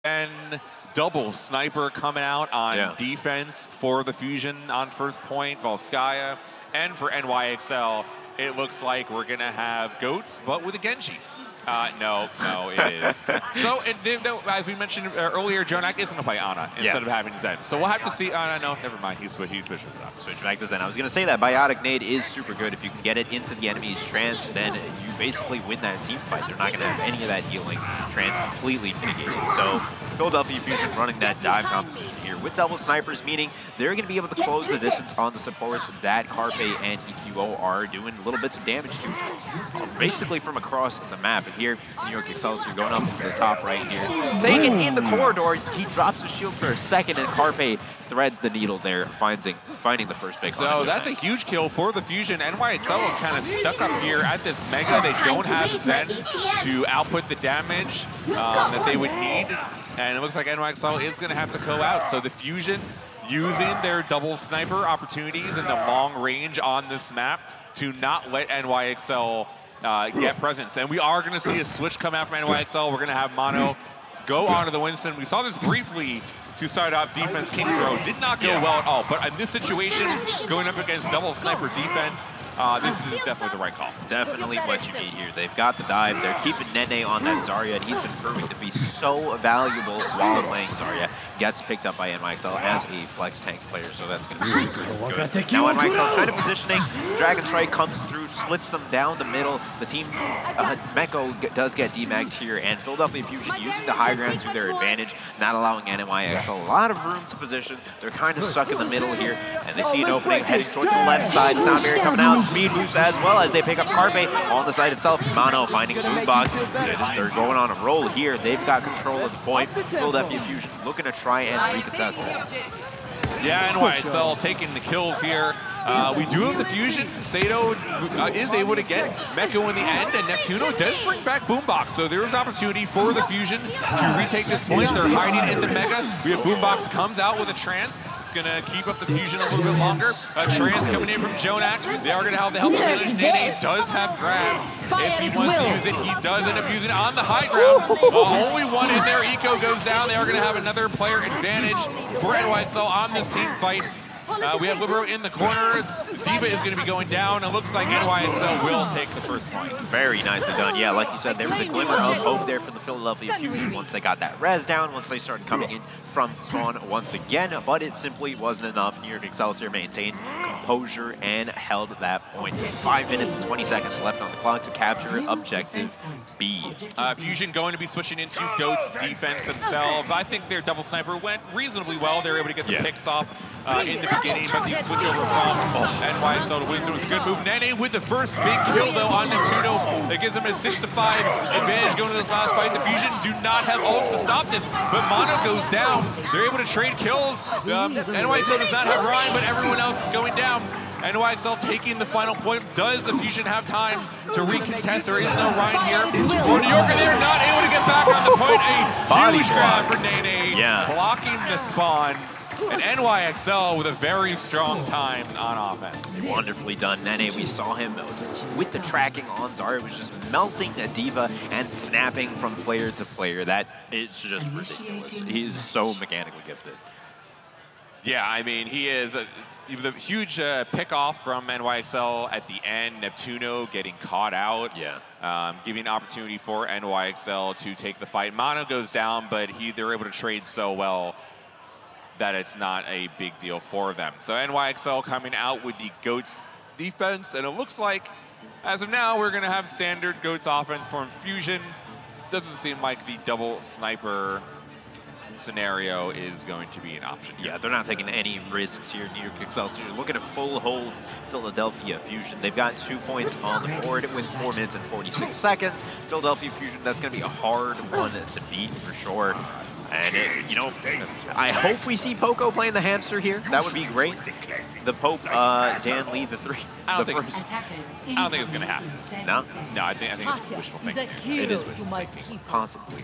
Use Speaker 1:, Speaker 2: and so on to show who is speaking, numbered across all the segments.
Speaker 1: And double sniper coming out on defense for the Fusion on first point, Volskaya. And for NYXL, it looks like we're going to have GOATs, but with a Genji. No, it is. So, as we mentioned earlier, JJoNak is going to play Ana instead of having Zen. So we'll have to see. No, never mind. He switches it up.
Speaker 2: Switch back to Zen. I was going to say that Biotic Nade is super good. If you can get it into the enemy's trance, then you basically win that team fight. They're not going to have any of that healing. Trance completely mitigated. So Philadelphia Fusion running that dive composition here with double snipers, meaning they're going to be able to close the distance on the supports that Carpe and EQO are doing little bits of damage to, basically from across the map. And here, New York Excelsior going up into the top right here. Taken in the corridor, he drops the shield for a second, and Carpe threads the needle there, finding the first pick.
Speaker 1: So that's a huge kill for the Fusion. NYXL is kind of stuck up here at this Mega. They don't have Zen to output the damage that they would need. And it looks like NYXL is going to have to go out. So the Fusion using their double sniper opportunities in the long range on this map to not let NYXL get presence. And we are going to see a switch come out from NYXL. We're going to have Mano go onto the Winston. We saw this briefly to start off defense. Kings Row did not go well at all. But in this situation, going up against double sniper defense, this is definitely the right call.
Speaker 2: Definitely what you need here. They've got the dive. They're keeping Nenne on that Zarya, and he's been proving to be so valuable while playing Zarya. Gets picked up by NYXL as a flex tank player, so that's going to be super good. Now NYXL's kind of positioning. Dragon Strike comes through, splits them down the middle. The team, MekO does get demagged here, and Philadelphia Fusion using the high ground to their advantage, not allowing NYXL a lot of room to position. They're kind of stuck in the middle here, and they see an opening heading towards the left side. Saebyeolbe coming out, speed boost as well as they pick up Carpe on the side itself. Mano finding Boombox. They're going on a roll here. They've got control of the point. Philadelphia Fusion looking to try and recontest it.
Speaker 1: Yeah, NYXL taking the kills here. We do have the Fusion. SADO is able to get MekO in the end, and Neptuno does bring back Boombox. So there is opportunity for the Fusion to retake this point. They're hiding in the Mega. We have Boombox comes out with a trance. It's going to keep up the Fusion a little bit longer. A trance coming in from JJoNak. They are going to have the help advantage. Nenne does have grab. If he wants to use it, he does end up using it on the high ground. Only one in there. Eco goes down. They are going to have another player advantage for NYXL on this team fight. We have Libero in the corner. D.Va is going to be going down. It looks like NYXL will take the first point.
Speaker 2: Very nicely done. Yeah, like you said, there was a glimmer of hope there for the Philadelphia Fusion once they got that res down, once they started coming in from spawn once again, but it simply wasn't enough. New York Excelsior maintained composure and held that point. 5 minutes and 20 seconds left on the clock to capture objective B.
Speaker 1: Fusion going to be switching into GOAT's defense themselves. I think their double sniper went reasonably well. They were able to get the picks off in the beginning, but the switch over from NYXL to Winston was a good move. Nenne with the first big kill, though, on Neptuno. That gives him a 6-5 advantage going to this last fight. The Fusion do not have ults to stop this, but Mano goes down. They're able to trade kills. NYXL does not have Ryan, but everyone else is going down. NYXL taking the final point. Does the Fusion have time to recontest? There is no Ryan here. For New York, and they're not able to get back on the point. A huge grab for Nenne, blocking the spawn. And NYXL with a very strong time on offense.
Speaker 2: Wonderfully done, Nenne. We saw him with the tracking on Zarya, was just melting a D.Va and snapping from player to player. That is just ridiculous. He is so mechanically gifted.
Speaker 1: Yeah, I mean, he is the huge pick-off from NYXL at the end. Neptuno getting caught out. Giving opportunity for NYXL to take the fight. Mano goes down, but they're able to trade so well that it's not a big deal for them. So NYXL coming out with the GOAT's defense, and it looks like, as of now, we're gonna have standard GOAT's offense from Fusion. Doesn't seem like the double sniper scenario is going to be an option here.
Speaker 2: Yeah, they're not taking any risks here. New York Excelsior looking to full hold Philadelphia Fusion. They've got 2 points on the board with 4 minutes and 46 seconds. Philadelphia Fusion, that's gonna be a hard one to beat for sure. And, you know, I hope we see Poko playing the hamster here. That would be great. The Pope, Dan Lee, the three.
Speaker 1: I don't think it's going to happen.
Speaker 2: No?
Speaker 1: No, I think it's wishful thinking.
Speaker 2: It is wishful thinking. Possibly.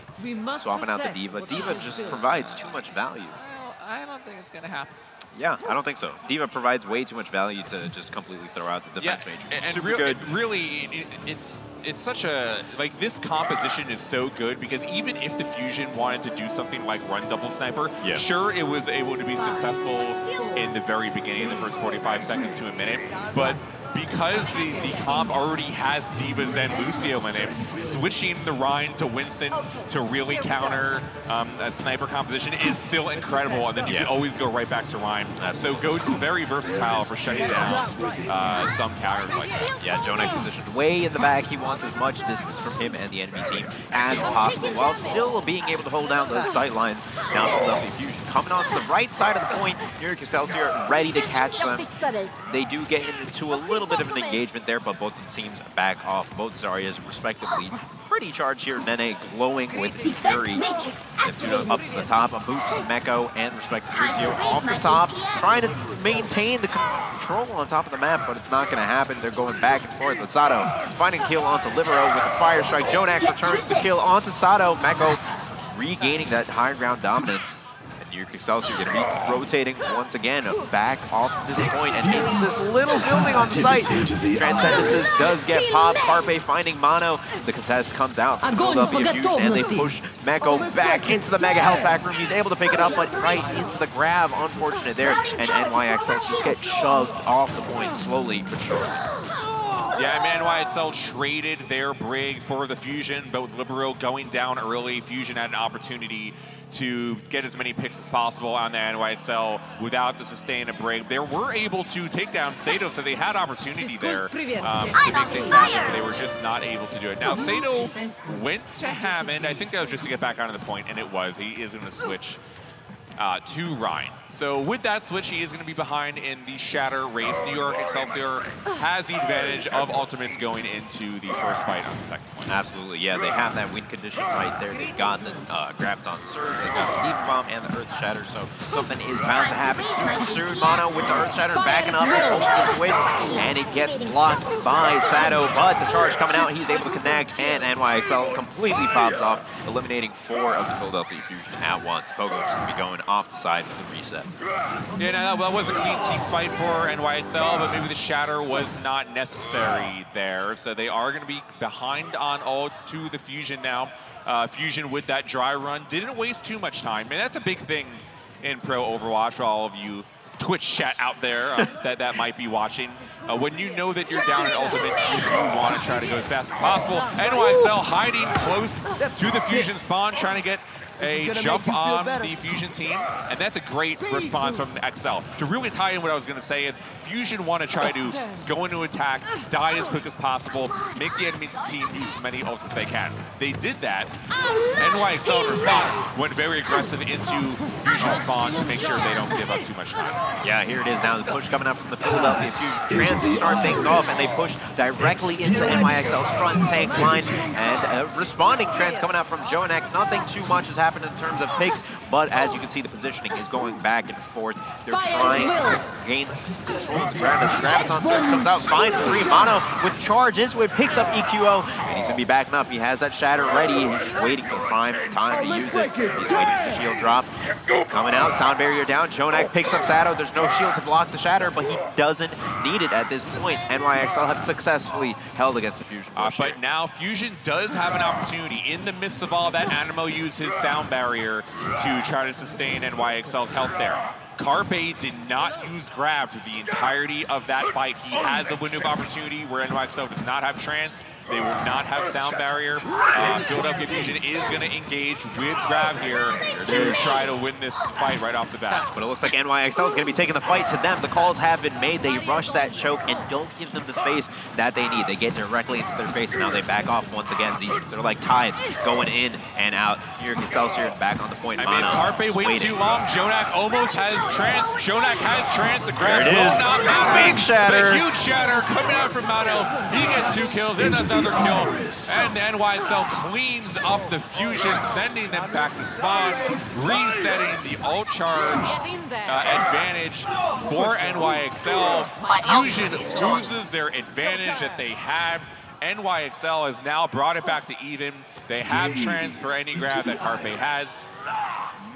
Speaker 2: Swapping out the D.Va. D.Va just provides too much value.
Speaker 1: Well, I don't think it's going to happen.
Speaker 2: Yeah, I don't think so. D.Va provides way too much value to just completely throw out the defense mage.
Speaker 1: And
Speaker 2: Super good.
Speaker 1: Really, it's such a, like, this composition is so good because even if the Fusion wanted to do something like run double sniper, sure, it was able to be successful in the very beginning, the first 45 seconds to a minute, but because the comp already has D.Vas and Lucio in it, switching the Rhine to Winston to really counter a sniper composition is still incredible, and then you can always go right back to Rhine. So Goat's very versatile for shutting down some counters like that.
Speaker 2: Yeah, JJoNak positioned way in the back. He wants as much distance from him and the enemy team as possible, while still being able to hold down those sight lines down to Lovely Fusion. Coming onto the right side of the point, York Excelsior ready to catch them. They do get into a little bit of an engagement there, but both the teams back off. Both Zaryas, respectively, pretty charged here. Nenne glowing with fury. Neptuno up to the top. Boops, MekO, and respectively Lucio off the top, trying to maintain the control on top of the map, but it's not going to happen. They're going back and forth with SADO, finding a kill onto Libero with a fire strike. JJoNak returns the kill onto SADO. MekO regaining that high ground dominance. York Excelsior going to be rotating once again back off this point and into this little building on the site. Transcendences does get popped. Carpe finding Mano. The contest comes out from Philadelphia Fusion and they push MekO back into the Mega Health Pack room. He's able to pick it up, but right into the grab. Unfortunate there. And NYXL just get shoved off the point slowly but surely.
Speaker 1: Yeah, NYXL traded their Brig for the Fusion, but with Libero going down early, Fusion had an opportunity to get as many picks as possible on the NYXL without the sustain of Brig. They were able to take down SADO, so they had opportunity there to make things happen, but they were just not able to do it. Now, SADO went to Hammond. I think that was just to get back onto the point, and it was. He is going to switch to Rhine. So with that switch, he is going to be behind in the Shatter race. New York Excelsior has the advantage of ultimates going into the first fight on the second one.
Speaker 2: Absolutely, yeah, they have that win condition right there. They've got the grabs on Surge, they've got the Deep Bomb and the Earth Shatter, so something is bound to happen soon. Mano with the Earth Shatter backing up his ultimate win, and it gets blocked by SADO, but the charge coming out, he's able to connect, and NYXL completely pops off, eliminating 4 of the Philadelphia Fusion at once. Poko's going to be going off the side for the reset.
Speaker 1: Yeah, no, that was a clean team fight for NYXL, but maybe the Shatter was not necessary there. So they are going to be behind on ults to the Fusion now. Fusion with that dry run didn't waste too much time. And that's a big thing in pro Overwatch for all of you Twitch chat out there that might be watching. When you know that you're down in ultimates, you do want to try to go as fast as possible. NYXL hiding close to the Fusion spawn, trying to get a jump on the Fusion team, and that's a great response from XL. To really tie in what I was going to say is Fusion want to try to go into attack, die as quick as possible, make the enemy team use as many ults as they can. They did that. NYXL in response went very aggressive into Fusion spawn to make sure they don't give up too much time.
Speaker 2: Yeah, here it is now. The push coming up from the Philadelphia Fusion. Trans to start things off, and they push directly into NYXL's front tank line. And responding Trans coming out from JJoNak. Nothing too much has happened in terms of picks, but as you can see, the positioning is going back and forth. They're trying to gain control of the ground as Graviton comes out, finds free. Mano with charge into it, picks up EQO, and he's going to be backing up. He has that Shatter ready. He's just waiting for the prime time to use it. He's waiting for the shield drop. Coming out, sound barrier down. JJoNak picks up SADO. There's no shield to block the Shatter, but he doesn't need it at this point. NYXL have successfully held against the Fusion.
Speaker 1: But now Fusion does have an opportunity. In the midst of all that, Anamo used his sound barrier to try to sustain NYXL's health there. Carpe did not use grab for the entirety of that fight. He has a window of opportunity where NYXL does not have trance. They will not have sound barrier. Philadelphia Fusion is going to engage with grab here to try to win this fight right off the bat.
Speaker 2: But it looks like NYXL is going to be taking the fight to them. The calls have been made. They rush that choke and don't give them the space that they need. They get directly into their face, and now they back off once again. They're like tides going in and out. York Excelsior back on the point.
Speaker 1: I mean, Carpe waits too long. JJoNak almost has trance. JJoNak has trance. The grab will not happen.
Speaker 2: Big Shatter.
Speaker 1: The huge Shatter coming out from Mano. He gets 2 kills and another kill. And NYXL cleans up the Fusion, sending them back to spawn, resetting the ult charge advantage for NYXL. Fusion loses their advantage that they had. NYXL has now brought it back to even. They have trance for any grab that Carpe has.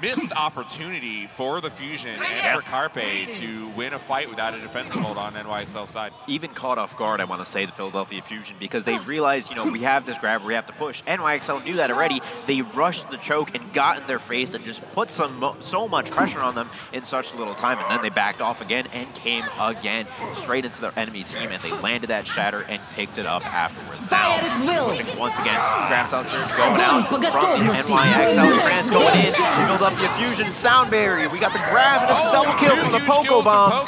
Speaker 1: missed opportunity for the Fusion and for Carpe to win a fight without a defensive hold on NYXL's side.
Speaker 2: Even caught off guard, I want to say, the Philadelphia Fusion, because they realized, you know, we have this grab, we have to push. NYXL knew that already. They rushed the choke and got in their face and just put so much pressure on them in such little time, and then they backed off again and came again straight into their enemy team, and they landed that shatter and picked it up afterwards. Now, pushing once again, grabs out Surge going out from the NYXL trans going in to build up the Fusion sound barrier. We got the grab, and it's a double kill from the Poko bomb.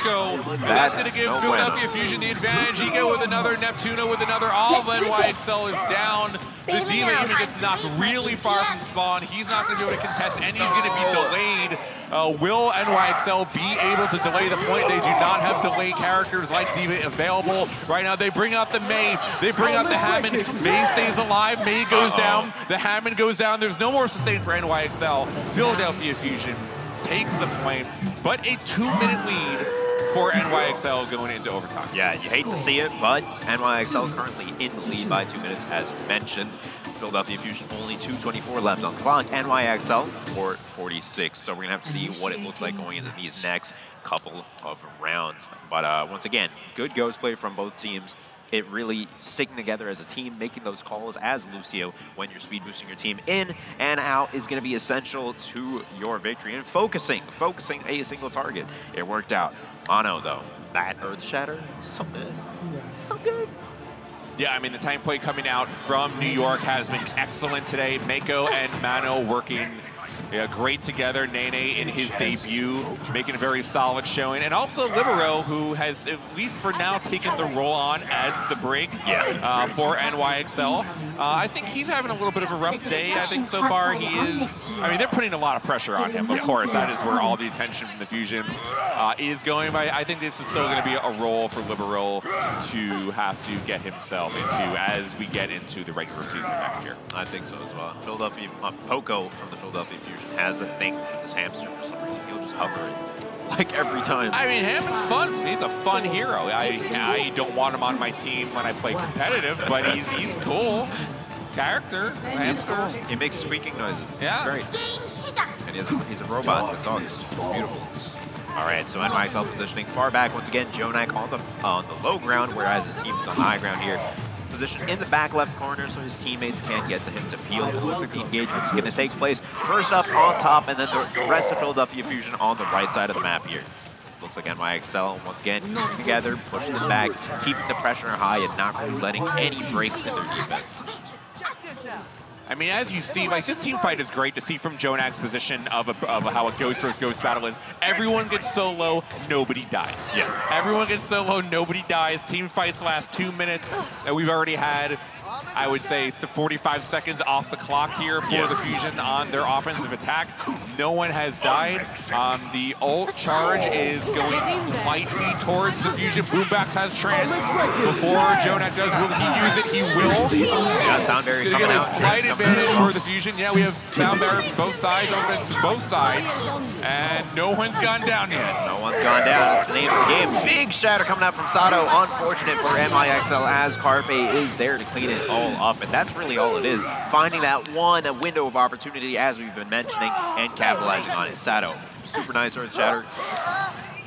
Speaker 1: That's going to give Philadelphia Fusion the advantage. He go with another Neptuno with another. All of NYXL is down. The D.Va even gets knocked really far from spawn. He's not going to be able to contest, and he's going to be delayed. Will NYXL be able to delay the point? They do not have delay characters like D.Va available. Right now, they bring out the Mei. They bring out the Hammond. Mei stays alive. Mei goes down. The Hammond goes down. There's no more sustain for NYXL. Philadelphia Fusion takes the point, but a 2-minute lead for NYXL going into overtime.
Speaker 2: Yeah, you hate to see it, but NYXL currently in the lead by 2 minutes, as mentioned. Philadelphia Fusion only 2:24 left on the clock. NYXL 4:46. So we're gonna have to see what it looks like going into these next couple of rounds. But once again, good ghost play from both teams. It really sticking together as a team, making those calls as Lucio when you're speed boosting your team in and out is going to be essential to your victory, and focusing a single target. It worked out. Mano, though, that Earth Shatter, so good. So good.
Speaker 1: Yeah, I mean, the time play coming out from New York has been excellent today. MekO and Mano working great together. Nenne in his debut, making a very solid showing. And also Libero, who has, at least for now, taken the role on as the Brig for NYXL. I think he's having a little bit of a rough day. I think so far he is, I mean, they're putting a lot of pressure on him, of course. That is where all the attention from the Fusion is going. But I think this is still going to be a role for Libero to have to get himself into as we get into the regular season next year.
Speaker 2: I think so as well. Philadelphia, Poko from the Philadelphia Fusion has a thing with this hamster for some reason. He'll just hover it, like every time.
Speaker 1: I mean, Hammond's fun. He's a fun hero. I don't want him on my team when I play competitive, but he's cool. Character. Hamster.
Speaker 2: He makes squeaking noises.
Speaker 1: Yeah.
Speaker 2: It's great. And he's a robot with dogs. It's beautiful. All right, so NYXL positioning far back. Once again, JJoNak on the low ground, whereas his team is on the high ground here. Position in the back left corner so his teammates can't get to him to peel. It looks like the engagement's going to take place first up on top, and then the rest of Philadelphia Fusion on the right side of the map here. Looks like NYXL, once again, together, pushing it back, keeping the pressure high and not really letting any breaks in their defense.
Speaker 1: I mean, as you see, like, this team fight is great to see from JJonak's position of how a ghost versus ghost battle is. Everyone gets solo, nobody dies.
Speaker 2: Yeah.
Speaker 1: Everyone gets solo, nobody dies. Team fights last 2 minutes, and we've already had, I would say, the 45 seconds off the clock here for the Fusion on their offensive attack. No one has died. The ult charge is going slightly towards the Fusion. Boombox has trans. Before JJoNak does, will he use it? He will.
Speaker 2: Yeah, sound barrier
Speaker 1: coming out. Slight advantage for the Fusion. Yeah, we have sound barrier from both sides, open from both sides, and no one's gone down yet.
Speaker 2: No one's gone down. That's the name of the game. Big shatter coming out from SADO. Unfortunate for NYXL as Carpe is there to clean it all up, and that's really all it is. Finding that one window of opportunity, as we've been mentioning, and capitalizing on it. SADO, super nice Earth Shatter.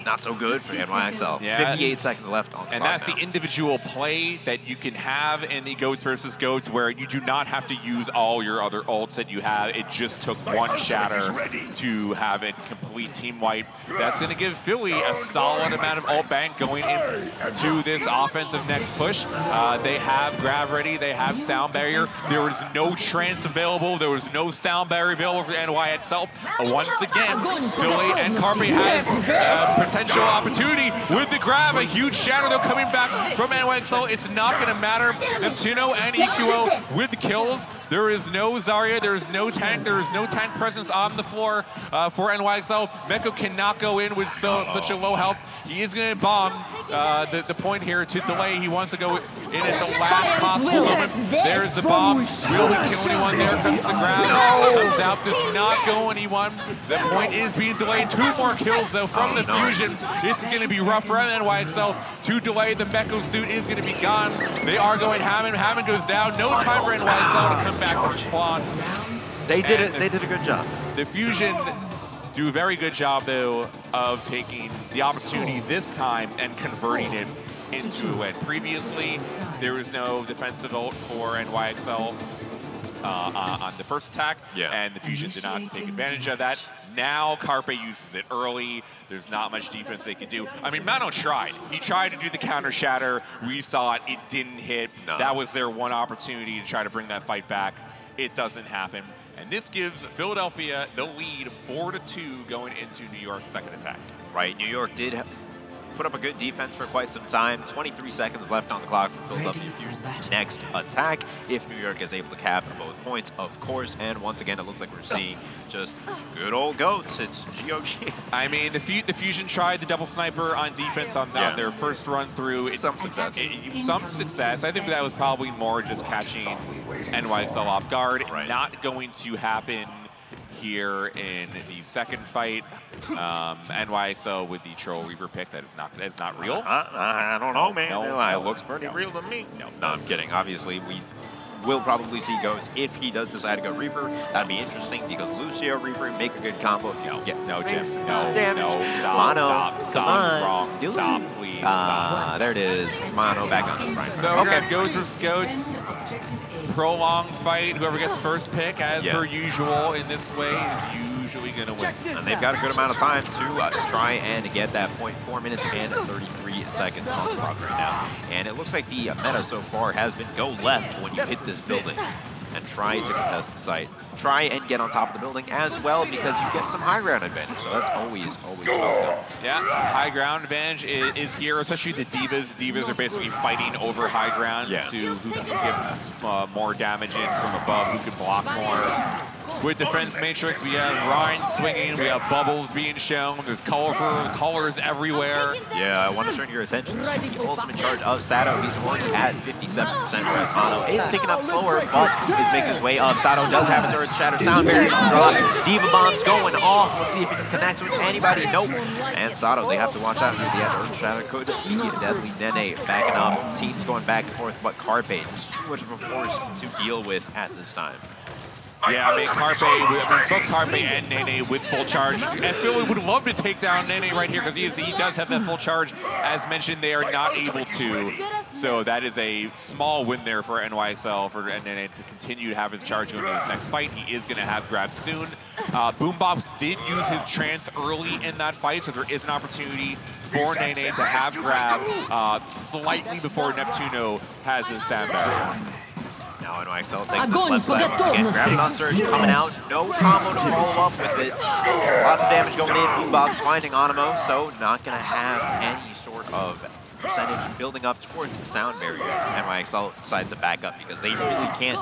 Speaker 2: Not so good for NYXL.
Speaker 1: Yeah.
Speaker 2: 58 seconds left on the clock.
Speaker 1: And that's
Speaker 2: now.
Speaker 1: the individual play that you can have in the goats versus goats, where you do not have to use all your other ults that you have. It just took one shatter to have a complete team wipe. That's going to give Philly a solid amount of ult bank going into this offensive next push. They have grab ready. They have sound barrier. There was no trance available. There was no sound barrier available for NYXL. Once again, Philly and Carpe has potential opportunity with the grab. A huge shatter though coming back from NYXL. It's not going to matter. Neptuno and EQO with the kills. There is no Zarya. There is no tank. There is no tank presence on the floor for NYXL. MekO cannot go in with such a low health. He is going to bomb the point here to delay. He wants to go in at the last possible moment. There's the bomb. Will he kill anyone? There comes the grab. Comes out. Does not go anyone. The point is being delayed. 2 more kills though from the Fusion. This is going to be rough for NYXL to delay. The MekO suit is going to be gone. They are going Hammond. Hammond goes down. No time for NYXL to come back from spawn.
Speaker 2: They did it. They did a good job.
Speaker 1: The Fusion Do a very good job, though, of taking the opportunity this time and converting it into a win. Previously, there was no defensive ult for NYXL on the first attack, and the Fusion did not take advantage of that. Now Carpe uses it early. There's not much defense they can do. I mean, Mano tried. He tried to do the counter shatter. We saw it. It didn't hit. No. That was their one opportunity to try to bring that fight back. It doesn't happen. And this gives Philadelphia the lead 4-2 going into New York's second attack.
Speaker 2: Right, New York did put up a good defense for quite some time. 23 seconds left on the clock for Philadelphia Fusion's next attack. If New York is able to cap both points, of course. And once again, it looks like we're seeing just good old goats. It's GOG.
Speaker 1: I mean, the Fusion tried the double sniper on defense on their first run through.
Speaker 2: Some success.
Speaker 1: Some success. I think that was probably more just catching NYXL off guard.
Speaker 2: Right.
Speaker 1: Not going to happen here in the second fight. NYXL with the Troll Reaper pick. That's not real.
Speaker 2: I don't know, man.
Speaker 1: No,
Speaker 2: it looks pretty real to me. No, I'm kidding. Obviously, we will probably see Goats if he does decide to go Reaper. That'd be interesting because Lucio Reaper make a good combo.
Speaker 1: No, Jim.
Speaker 2: Stop,
Speaker 1: Mano, stop. Wrong.
Speaker 2: Do
Speaker 1: stop, please. Stop.
Speaker 2: There it is. Mano back on his right.
Speaker 1: So we're gonna Goats versus Goats. Prolonged fight. Whoever gets first pick, as per usual in this way, is usually going to win.
Speaker 2: And they've got a good amount of time to try and get that point. 4 minutes and 33 seconds on the clock right now. And it looks like the meta so far has been go left when you hit this building and try to contest the site. Try and get on top of the building as well because you get some high ground advantage. So that's always welcome.
Speaker 1: Yeah, high ground advantage is here, especially the Divas. Divas are basically fighting over high ground to who can get more damage in from above, who can block more. With Defense Matrix, we have Ryan swinging, we have bubbles being shown, there's colorful colors everywhere.
Speaker 2: Yeah, I want to turn your attention to the ultimate charge of SADO. He's already at 57%. Mano is taking up slower, but he's making his way up. SADO does have his Earth Shatter sound barrier drop. Diva Bomb's going off. Let's see if he can connect with anybody. Nope. And SADO, they have to watch out. The Earth Shatter could be deadly. Nenne backing up. Teams going back and forth, but Carpe just too much of a force to deal with at this time.
Speaker 1: Yeah, I mean, both Carpe and Nenne with full charge. And Philly would love to take down Nenne right here because he does have that full charge. As mentioned, they are not able to. So that is a small win there for NYXL, for Nenne to continue to have his charge going into this next fight. He is going to have grab soon. Boombox did use his trance early in that fight, so there is an opportunity for Nenne to have grab slightly before Neptuno has his sound barrier.
Speaker 2: Now NYXL taking this left side once again. Grabs on Surge coming out. No combo to follow up with it. Lots of damage going in. Boombox finding Anamo, so not going to have any sort of percentage building up towards the sound barrier. NYXL decides to back up because they really can't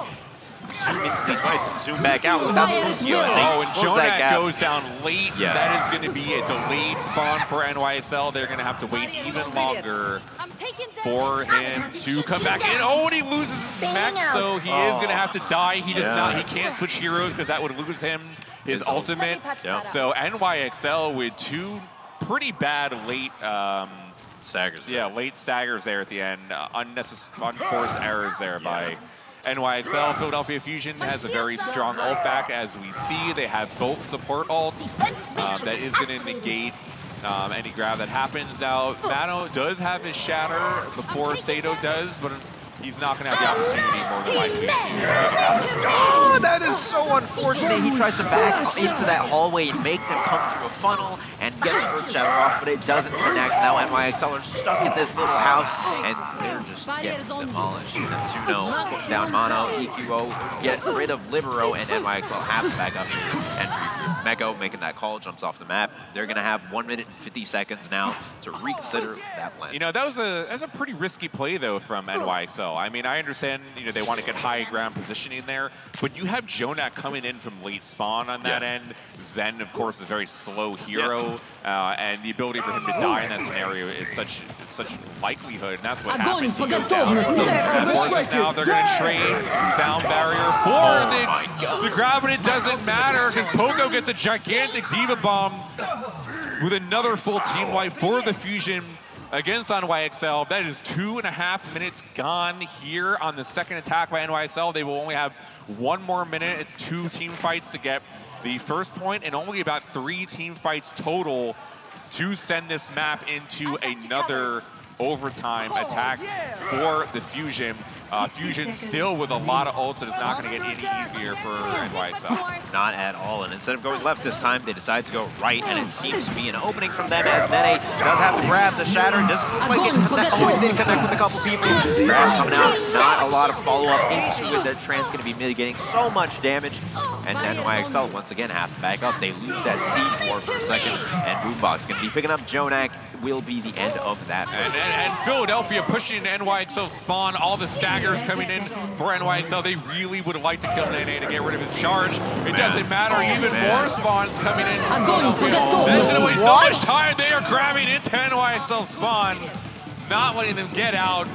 Speaker 2: zoom into these fights and zoom back out without the Lucio.
Speaker 1: And JJoNak goes down late. That is going to be a delayed spawn for NYXL. They're going to have to wait even longer for him to come back in. Oh, and he loses mech, so he is going to have to die. He does not. He can't switch heroes because that would lose him his ultimate. So NYXL with two pretty bad late
Speaker 2: staggers.
Speaker 1: Yeah, late staggers there at the end. Unforced errors there by NYXL. Philadelphia Fusion has a very strong ult back, as we see. They have both support ults. That is going to negate any grab that happens. Now, Mano does have his shatter before SADO does, but he's not going to have the opportunity more than likely to.
Speaker 2: Oh, that is so unfortunate. He tries to back into that hallway and make them come through a funnel and get the Earth Shatter off, but it doesn't connect. Now NYXL are stuck in this little house, and they're just getting demolished. Neptuno putting down Mano, EQO, get rid of Libero, and NYXL have to back up here and regroup. MekO making that call, jumps off the map. They're going to have 1 minute and 50 seconds now to reconsider that plan.
Speaker 1: You know, that was a pretty risky play, though, from NYXL. I mean, I understand, you know, they want to get high ground positioning there, but you have JJoNak coming in from late spawn on that end. Zen, of course, is a very slow hero, and the ability for him to die in that scenario is such likelihood, and that's what happens. He goes down. And Forces now, they're going to trade sound barrier for the grab, but it doesn't matter because Poko gets a gigantic Diva Bomb with another full team wipe for the Fusion against NYXL. That is 2.5 minutes gone here on the second attack by NYXL. They will only have 1 more minute. It's 2 team fights to get the first point and only about 3 team fights total to send this map into another overtime attack for the Fusion. Fusion still with a lot of ults, and it's not going to get any easier for NYXL.
Speaker 2: Not at all, and instead of going left this time, they decide to go right, and it seems to be an opening from them as Nenne does have to grab the Shatter. Doesn't quite get connect. Oh, it did connect with a couple people. Grab coming out, not a lot of follow-up into it. The Trans going to be mitigating so much damage, and NYXL once again have to back up. They lose that C4 for a second, and Boombox going to be picking up JJoNak. Will be the end of that.
Speaker 1: And Philadelphia pushing NYXL spawn, all the staggers coming in for NYXL. They really would like to kill Nenne to get rid of his charge. It doesn't matter, even more spawns coming in from Philadelphia. That's going to waste so much time. They are grabbing into NYXL spawn, not letting them get out.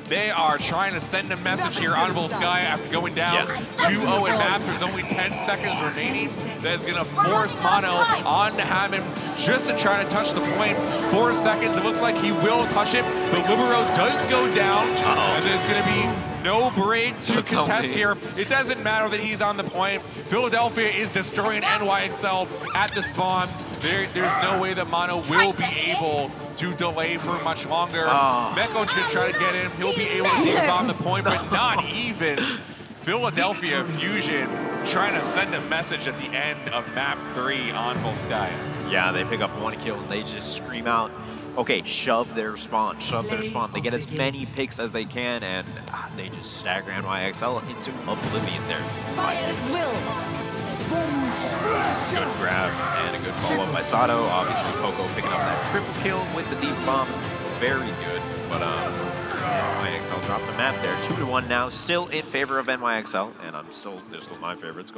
Speaker 1: They are trying to send a message here on Volskaya after going down 2-0 in maps. There's only 10 seconds remaining. That is going to force Mano on to have him just to try to touch the point. 4 seconds. It looks like he will touch it, but Libero does go down. And there's going to be no break to contest here. It doesn't matter that he's on the point. Philadelphia is destroying NYXL at the spawn. There's no way that Mano will be able to delay for much longer. MekO should try to get in. He'll be able to dig on the point, but not even. Philadelphia Fusion trying to send a message at the end of map 3 on Volskaya.
Speaker 2: Yeah, they pick up 1 kill and they just scream out, okay, shove their spawn, shove their spawn. They get as many picks as they can, and they just stagger NYXL into oblivion there.
Speaker 3: Fire at will.
Speaker 2: Good grab and a good follow-up by SADO. Obviously, Poko picking up that triple kill with the deep bomb. Very good, but NYXL dropped the map there. 2-1 now, still in favor of NYXL, and they're still my favorites.